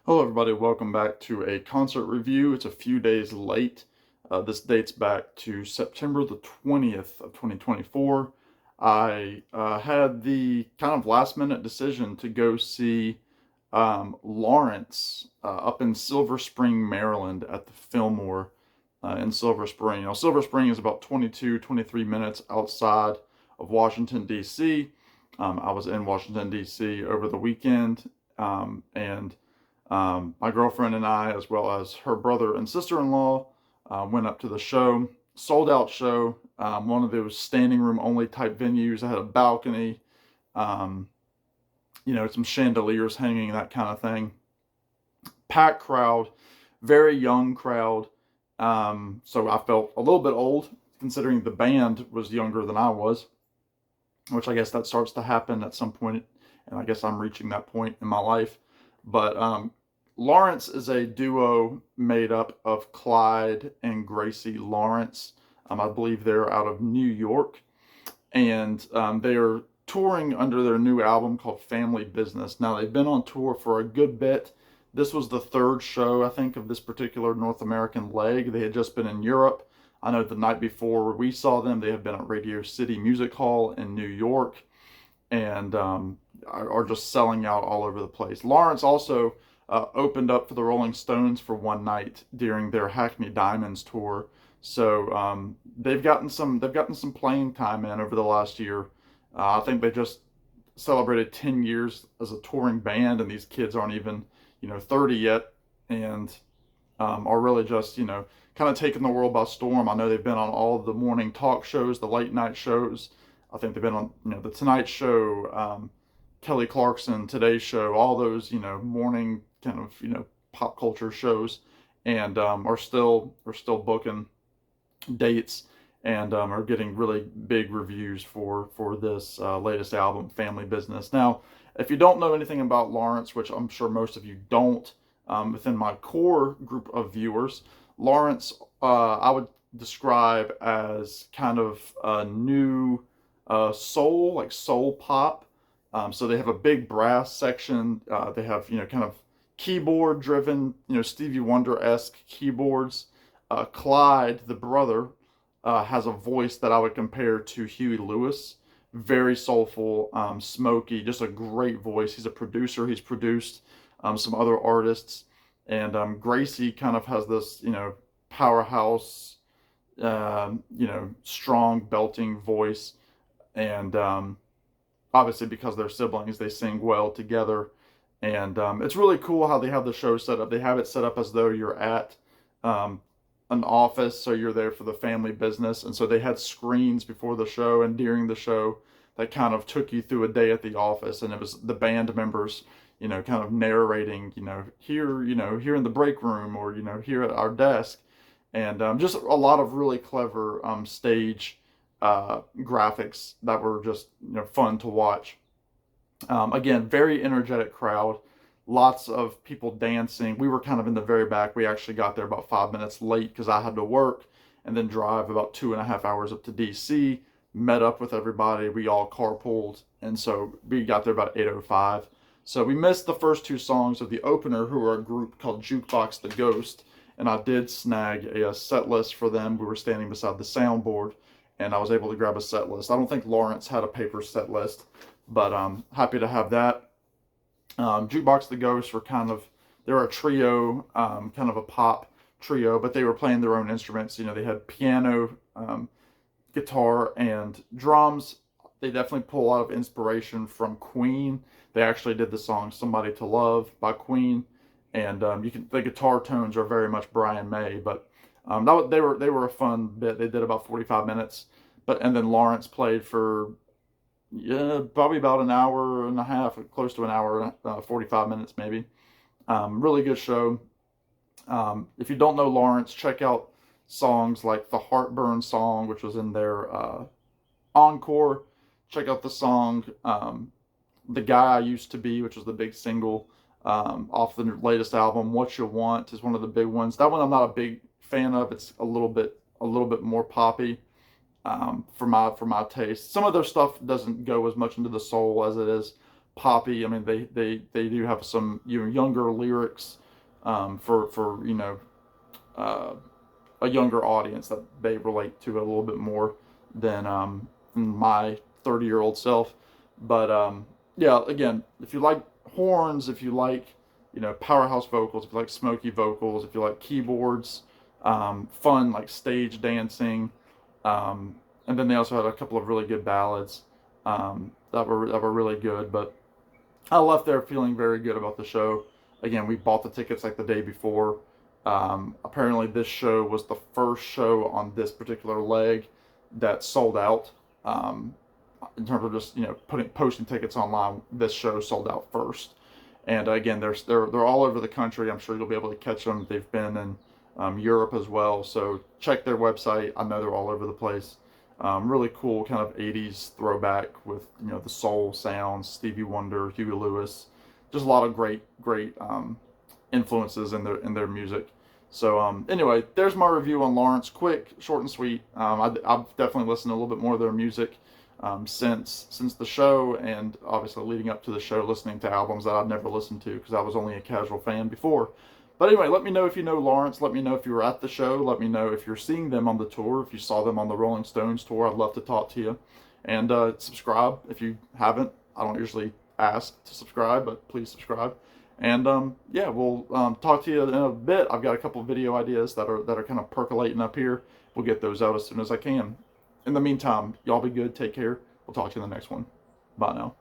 Hello, everybody. Welcome back to a concert review. It's a few days late. This dates back to September the 20th of 2024. I had the kind of last minute decision to go see Lawrence up in Silver Spring, Maryland at the Fillmore in Silver Spring. Silver Spring is about 23 minutes outside of Washington, D.C. I was in Washington, D.C. over the weekend, and my girlfriend and I, as well as her brother and sister-in-law, went up to the show. Sold out show. One of those standing room only type venues. I had a balcony, um, some chandeliers hanging, that kind of thing. Packed crowd, very young crowd. So I felt a little bit old considering the band was younger than I was, which I guess that starts to happen at some point, and I guess I'm reaching that point in my life. But Lawrence is a duo made up of Clyde and Gracie Lawrence. I believe they're out of New York, and they are touring under their new album called Family Business. Now, they've been on tour for a good bit. This was the third show, I think, of this particular North American leg. They had just been in Europe. I know the night before we saw them, they had been at Radio City Music Hall in New York, and are just selling out all over the place. Lawrence also opened up for the Rolling Stones for one night during their Hackney Diamonds tour. So they've gotten some playing time in over the last year. I think they just celebrated 10 years as a touring band, and these kids aren't even 30 yet, and are really just kind of taking the world by storm. I know they've been on all of the morning talk shows, the late night shows. I think they've been on the Tonight Show, Kelly Clarkson, Today Show, all those morning kind of pop culture shows, and are still booking dates, and are getting really big reviews for this latest album, Family Business. Now, if you don't know anything about Lawrence, which I'm sure most of you don't, within my core group of viewers, Lawrence I would describe as kind of a new soul, like soul pop. So they have a big brass section. They have kind of keyboard driven, Stevie Wonder esque keyboards. Clyde, the brother, has a voice that I would compare to Huey Lewis. Very soulful, smoky, just a great voice. He's a producer. He's produced some other artists. And Gracie kind of has this, powerhouse, strong belting voice. And obviously, because they're siblings, they sing well together. And it's really cool how they have the show set up. They have it set up as though you're at um, an office, so you're there for the family business. And so they had screens before the show and during the show that kind of took you through a day at the office. And it was the band members, kind of narrating, here, here in the break room, or, here at our desk. And just a lot of really clever stage graphics that were just fun to watch. Again, very energetic crowd, lots of people dancing. We were kind of in the very back. We actually got there about 5 minutes late because I had to work and then drive about 2.5 hours up to DC. Met up with everybody. We all carpooled, and so we got there about 8:05. So we missed the first two songs of the opener, who are a group called Jukebox the Ghost, and I did snag a set list for them. We were standing beside the soundboard, and I was able to grab a set list. I don't think Lawrence had a paper set list, but I'm happy to have that. Jukebox the Ghosts they're a trio, kind of a pop trio, but they were playing their own instruments. They had piano, guitar, and drums. They definitely pull a lot of inspiration from Queen. They actually did the song "Somebody to Love" by Queen, and the guitar tones are very much Brian May. But they were a fun bit. They did about 45 minutes, and then Lawrence played for, yeah, probably about an hour and a half, close to an hour, 45 minutes maybe. Really good show. If you don't know Lawrence, check out songs like the Heartburn song, which was in their encore. Check out the song The Guy I Used to Be, which was the big single off the latest album. What You Want is one of the big ones. That one I'm not a big fan of. It's a little bit more poppy, for my taste. Some of their stuff doesn't go as much into the soul as it is poppy. I mean, they do have some younger lyrics for uh, a younger audience that they relate to a little bit more than my 30-year-old self. But yeah, again, if you like horns, if you like powerhouse vocals, if you like smoky vocals, if you like keyboards, fun like stage dancing, and then they also had a couple of really good ballads that were really good. But I left there feeling very good about the show. Again, we bought the tickets like the day before. Apparently, this show was the first show on this particular leg that sold out. Um, in terms of just posting tickets online, this show sold out first. And again, they're all over the country. I'm sure you'll be able to catch them. They've been in Europe as well. So check their website. I know they're all over the place. Really cool kind of 80s throwback with the soul sounds, Stevie Wonder, Huey Lewis, just a lot of great influences in their music. So anyway, there's my review on Lawrence. Quick, short and sweet. I've definitely listened to a little bit more of their music since the show, and obviously leading up to the show, listening to albums that I've never listened to because I was only a casual fan before. But anyway, let me know if you know Lawrence. Let me know if you were at the show. Let me know if you're seeing them on the tour. If you saw them on the Rolling Stones tour, I'd love to talk to you. And subscribe if you haven't. I don't usually ask to subscribe, but please subscribe. And yeah, we'll talk to you in a bit. I've got a couple of video ideas that are kind of percolating up here. We'll get those out as soon as I can. In the meantime, y'all be good. Take care. We'll talk to you in the next one. Bye now.